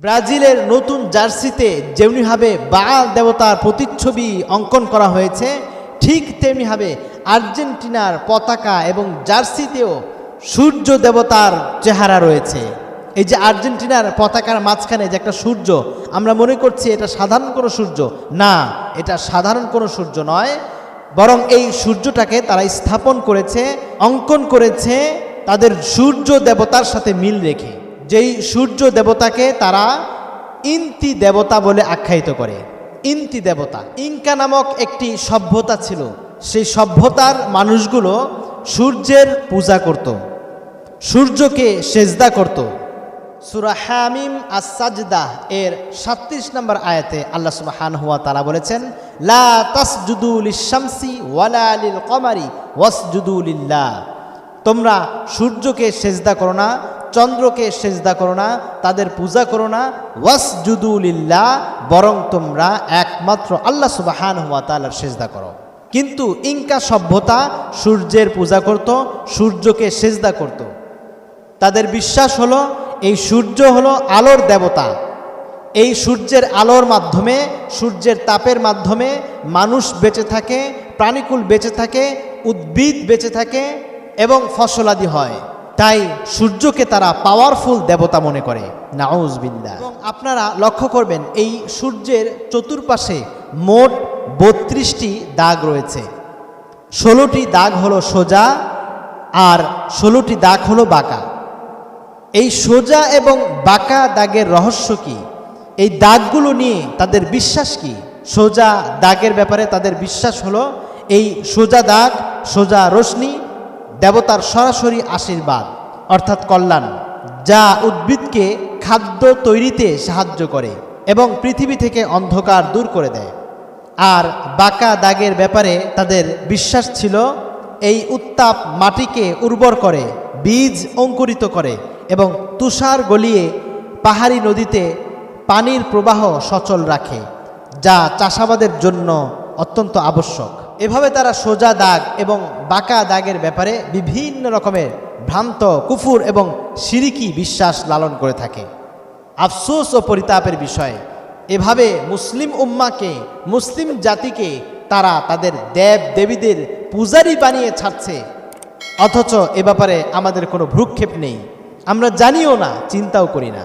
ব্রাজিলের নতুন জার্সিতে যেমনিভাবে বাল দেবতার প্রতিচ্ছবি অঙ্কন করা হয়েছে, ঠিক তেমনিভাবে আর্জেন্টিনার পতাকা এবং জার্সিতেও সূর্য দেবতার চেহারা রয়েছে। এই যে আর্জেন্টিনার পতাকার মাঝখানে যে একটা সূর্য, আমরা মনে করছি এটা সাধারণ কোনো সূর্য না, এটা সাধারণ কোনো সূর্য নয়, বরং এই সূর্যটাকে তারা স্থাপন করেছে, অঙ্কন করেছে তাদের সূর্য দেবতার সাথে মিল রেখে। যেই সূর্য দেবতাকে তারা ইন্তি দেবতা বলে আখ্যায়িত করে। ইন্তি দেবতা, ইনকা নামক একটি সভ্যতা ছিল, সেই সভ্যতার মানুষগুলো সূর্যের পূজা করত, সূর্যকে সেজদা করত। সূরা হামিম আস-সাজদা এর 37 নম্বর আয়াতে আল্লাহ সুবহানাহু ওয়া তাআলা বলেছেন, লা তাসজুদু লিশ-শামসি ওয়ালা লিল-কমারি ওয়াসজুদু লিল্লাহ। তোমরা সূর্যকে সেজদা করো না, চন্দ্রকে সেজদা করো না, তাদের পূজা করো না, ওয়াসজুদু লিল্লাহ, বরং তোমরা একমাত্র আল্লাহ সুবহানাহু ওয়া তাআলার সেজদা করো। কিন্তু ইনকা সভ্যতা সূর্যের পূজা করত, সূর্যকে সেজদা করত। তাদের বিশ্বাস হলো এই সূর্য হলো আলোর দেবতা, এই সূর্যের আলোর মাধ্যমে, সূর্যের তাপের মাধ্যমে মানুষ বেঁচে থাকে, প্রাণীকুল বেঁচে থাকে, উদ্ভিদ বেঁচে থাকে এবং ফসলাদি হয়। তাই সূর্যকে তারা পাওয়ারফুল দেবতা মনে করে, নাউজুবিল্লাহ। এবং আপনারা লক্ষ্য করবেন এই সূর্যের চতুর্পাশে মোট 32টি দাগ রয়েছে। 16টি দাগ হলো সোজা আর 16টি দাগ হলো বাঁকা। এই সোজা এবং বাঁকা দাগের রহস্য কি? এই দাগগুলো নিয়ে তাদের বিশ্বাস কি? সোজা দাগের ব্যাপারে তাদের বিশ্বাস হলো এই সোজা দাগ, সোজা রশ্মি দেবতার সরাসরি আশীর্বাদ অর্থাৎ কল্যাণ, যা উদ্ভিদকে খাদ্য তৈরিতে সাহায্য করে এবং পৃথিবী থেকে অন্ধকার দূর করে দেয়। আর বাঁকা দাগের ব্যাপারে তাদের বিশ্বাস ছিল এই উত্তাপ মাটিকে উর্বর করে, বীজ অঙ্কুরিত করে এবং তুষার গলিয়ে পাহাড়ি নদীতে পানির প্রবাহ সচল রাখে, যা চাষাবাদের জন্য অত্যন্ত আবশ্যক। এভাবে তারা সোজা দাগ এবং বাঁকা দাগের ব্যাপারে বিভিন্ন রকমের ভ্রান্ত, কুফুর এবং শিরিকি বিশ্বাস লালন করে থাকে। আফসোস ও পরিতাপের বিষয়, এভাবে মুসলিম উম্মাকে, মুসলিম জাতিকে তারা তাদের দেব দেবীদের পূজারি বানিয়ে ছাড়ছে, অথচ এ ব্যাপারে আমাদের কোনো ভ্রুক্ষেপ নেই, আমরা জানিও না, চিন্তাও করি না।